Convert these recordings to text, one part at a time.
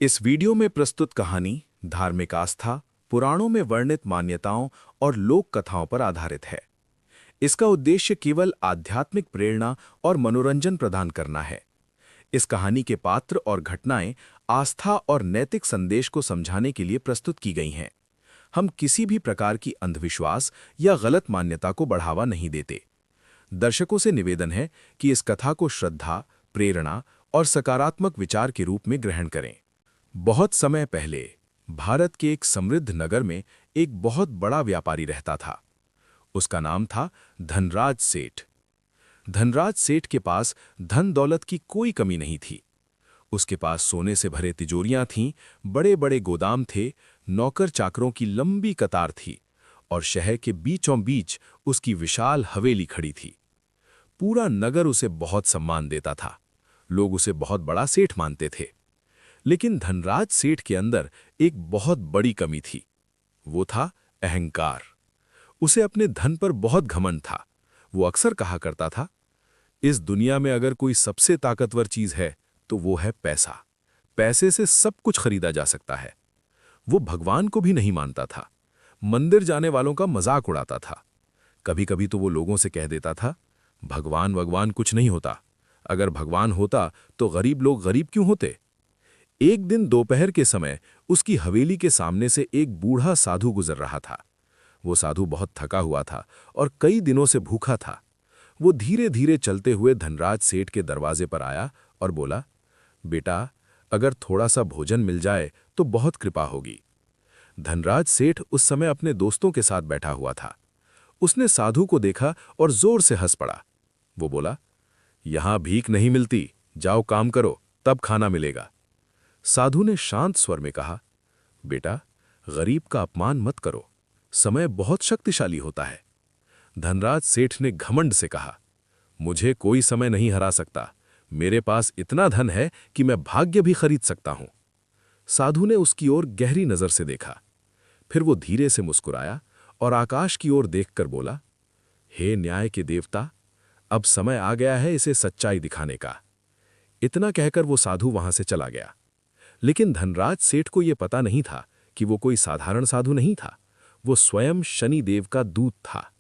इस वीडियो में प्रस्तुत कहानी धार्मिक आस्था, पुराणों में वर्णित मान्यताओं और लोक कथाओं पर आधारित है। इसका उद्देश्य केवल आध्यात्मिक प्रेरणा और मनोरंजन प्रदान करना है। इस कहानी के पात्र और घटनाएं आस्था और नैतिक संदेश को समझाने के लिए प्रस्तुत की गई हैं। हम किसी भी प्रकार की अंधविश्वास या गलत मान्यता को बढ़ावा नहीं देते। दर्शकों से निवेदन है कि इस कथा को श्रद्धा, प्रेरणा और सकारात्मक विचार के रूप में ग्रहण करें। बहुत समय पहले भारत के एक समृद्ध नगर में एक बहुत बड़ा व्यापारी रहता था। उसका नाम था धनराज सेठ। धनराज सेठ के पास धन दौलत की कोई कमी नहीं थी। उसके पास सोने से भरे तिजोरियां थीं, बड़े बड़े गोदाम थे, नौकर चाकरों की लंबी कतार थी और शहर के बीचों बीच उसकी विशाल हवेली खड़ी थी। पूरा नगर उसे बहुत सम्मान देता था। लोग उसे बहुत बड़ा सेठ मानते थे। लेकिन धनराज सेठ के अंदर एक बहुत बड़ी कमी थी। वो था अहंकार। उसे अपने धन पर बहुत घमंड था। वो अक्सर कहा करता था, इस दुनिया में अगर कोई सबसे ताकतवर चीज है तो वो है पैसा। पैसे से सब कुछ खरीदा जा सकता है। वो भगवान को भी नहीं मानता था। मंदिर जाने वालों का मजाक उड़ाता था। कभी कभी तो वो लोगों से कह देता था, भगवान कुछ नहीं होता। अगर भगवान होता तो गरीब लोग गरीब क्यों होते। एक दिन दोपहर के समय उसकी हवेली के सामने से एक बूढ़ा साधु गुजर रहा था। वो साधु बहुत थका हुआ था और कई दिनों से भूखा था। वो धीरे धीरे चलते हुए धनराज सेठ के दरवाजे पर आया और बोला, बेटा, अगर थोड़ा सा भोजन मिल जाए तो बहुत कृपा होगी। धनराज सेठ उस समय अपने दोस्तों के साथ बैठा हुआ था। उसने साधु को देखा और जोर से हंस पड़ा। वो बोला, यहां भीख नहीं मिलती, जाओ काम करो, तब खाना मिलेगा। साधु ने शांत स्वर में कहा, बेटा, गरीब का अपमान मत करो, समय बहुत शक्तिशाली होता है। धनराज सेठ ने घमंड से कहा, मुझे कोई समय नहीं हरा सकता। मेरे पास इतना धन है कि मैं भाग्य भी खरीद सकता हूं। साधु ने उसकी ओर गहरी नजर से देखा। फिर वो धीरे से मुस्कुराया और आकाश की ओर देखकर बोला, हे न्याय के देवता, अब समय आ गया है इसे सच्चाई दिखाने का। इतना कहकर वो साधु वहां से चला गया। लेकिन धनराज सेठ को यह पता नहीं था कि वो कोई साधारण साधु नहीं था। वो स्वयं शनिदेव का दूत था।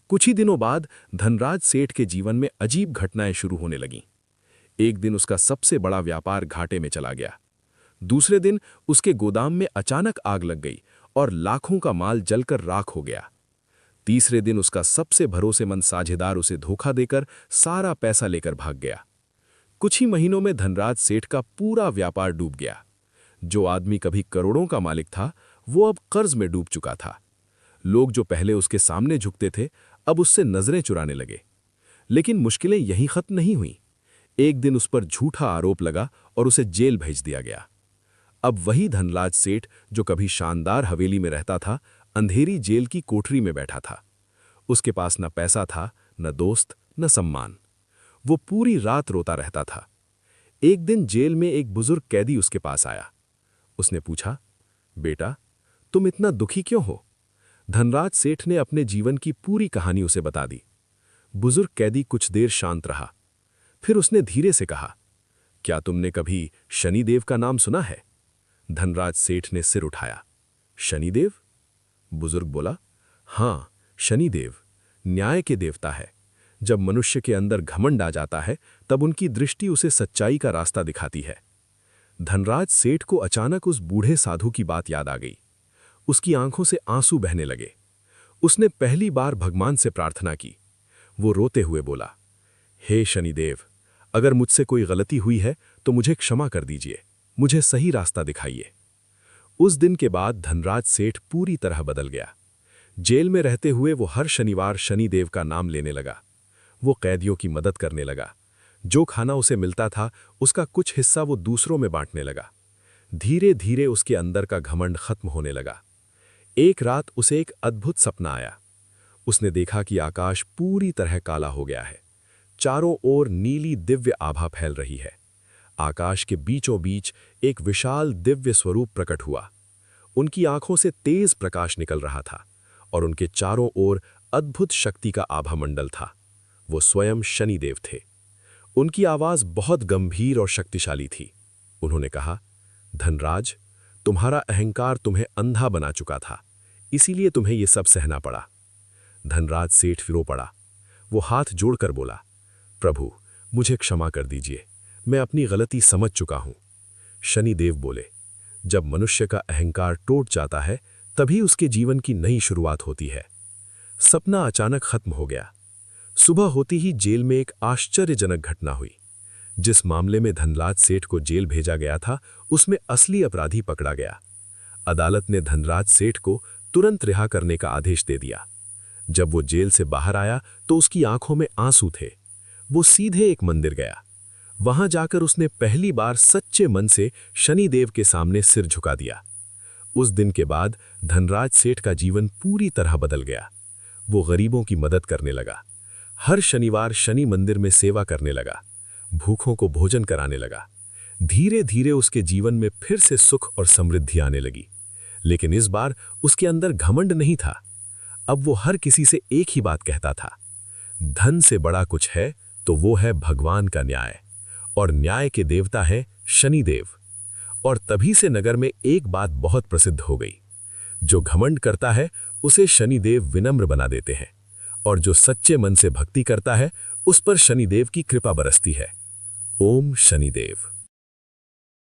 कुछ ही दिनों बाद धनराज सेठ के जीवन में अजीब घटनाएं शुरू होने लगीं। एक दिन उसका सबसे बड़ा व्यापार घाटे में चला गया। दूसरे दिन उसके गोदाम में अचानक आग लग गई और लाखों का माल जलकर राख हो गया। तीसरे दिन उसका सबसे भरोसेमंद साझेदार उसे धोखा देकर सारा पैसा लेकर भाग गया। कुछ ही महीनों में धनराज सेठ का पूरा व्यापार डूब गया। जो आदमी कभी करोड़ों का मालिक था, वो अब कर्ज में डूब चुका था। लोग जो पहले उसके सामने झुकते थे, अब उससे नजरें चुराने लगे। लेकिन मुश्किलें यहीं खत्म नहीं हुई। एक दिन उस पर झूठा आरोप लगा और उसे जेल भेज दिया गया। अब वही धनराज सेठ जो कभी शानदार हवेली में रहता था, अंधेरी जेल की कोठरी में बैठा था। उसके पास न पैसा था, न दोस्त, न सम्मान। वो पूरी रात रोता रहता था। एक दिन जेल में एक बुजुर्ग कैदी उसके पास आया। उसने पूछा, बेटा, तुम इतना दुखी क्यों हो? धनराज सेठ ने अपने जीवन की पूरी कहानी उसे बता दी। बुजुर्ग कैदी कुछ देर शांत रहा। फिर उसने धीरे से कहा, क्या तुमने कभी शनिदेव का नाम सुना है? धनराज सेठ ने सिर उठाया। शनिदेव? बुजुर्ग बोला, हां, शनिदेव न्याय के देवता है। जब मनुष्य के अंदर घमंड आ जाता है, तब उनकी दृष्टि उसे सच्चाई का रास्ता दिखाती है। धनराज सेठ को अचानक उस बूढ़े साधु की बात याद आ गई। उसकी आंखों से आंसू बहने लगे। उसने पहली बार भगवान से प्रार्थना की। वो रोते हुए बोला, हे शनिदेव, अगर मुझसे कोई गलती हुई है तो मुझे क्षमा कर दीजिए, मुझे सही रास्ता दिखाइए। उस दिन के बाद धनराज सेठ पूरी तरह बदल गया। जेल में रहते हुए वो हर शनिवार शनिदेव का नाम लेने लगा। वो कैदियों की मदद करने लगा। जो खाना उसे मिलता था, उसका कुछ हिस्सा वो दूसरों में बांटने लगा। धीरे धीरे उसके अंदर का घमंड खत्म होने लगा। एक रात उसे एक अद्भुत सपना आया। उसने देखा कि आकाश पूरी तरह काला हो गया है। चारों ओर नीली दिव्य आभा फैल रही है। आकाश के बीचों बीच एक विशाल दिव्य स्वरूप प्रकट हुआ। उनकी आंखों से तेज प्रकाश निकल रहा था और उनके चारों ओर अद्भुत शक्ति का आभा मंडल था। वो स्वयं शनिदेव थे। उनकी आवाज बहुत गंभीर और शक्तिशाली थी। उन्होंने कहा, धनराज, तुम्हारा अहंकार तुम्हें अंधा बना चुका था, इसीलिए तुम्हें यह सब सहना पड़ा। धनराज सेठ फिरो पड़ा। वो हाथ जोड़कर बोला, प्रभु, मुझे क्षमा कर दीजिए, मैं अपनी गलती समझ चुका हूं। शनिदेव बोले, जब मनुष्य का अहंकार टूट जाता है तभी उसके जीवन की नई शुरुआत होती है। सपना अचानक खत्म हो गया। सुबह होती ही जेल में एक आश्चर्यजनक घटना हुई। जिस मामले में धनराज सेठ को जेल भेजा गया था, उसमें असली अपराधी पकड़ा गया। अदालत ने धनराज सेठ को तुरंत रिहा करने का आदेश दे दिया। जब वो जेल से बाहर आया तो उसकी आंखों में आंसू थे। वो सीधे एक मंदिर गया। वहां जाकर उसने पहली बार सच्चे मन से शनिदेव के सामने सिर झुका दिया। उस दिन के बाद धनराज सेठ का जीवन पूरी तरह बदल गया। वो गरीबों की मदद करने लगा। हर शनिवार शनि मंदिर में सेवा करने लगा। भूखों को भोजन कराने लगा। धीरे धीरे उसके जीवन में फिर से सुख और समृद्धि आने लगी। लेकिन इस बार उसके अंदर घमंड नहीं था। अब वो हर किसी से एक ही बात कहता था, धन से बड़ा कुछ है तो वो है भगवान का न्याय, और न्याय के देवता है शनिदेव। और तभी से नगर में एक बात बहुत प्रसिद्ध हो गई, जो घमंड करता है उसे शनिदेव विनम्र बना देते हैं, और जो सच्चे मन से भक्ति करता है उस पर शनिदेव की कृपा बरसती है। ओम शनिदेव।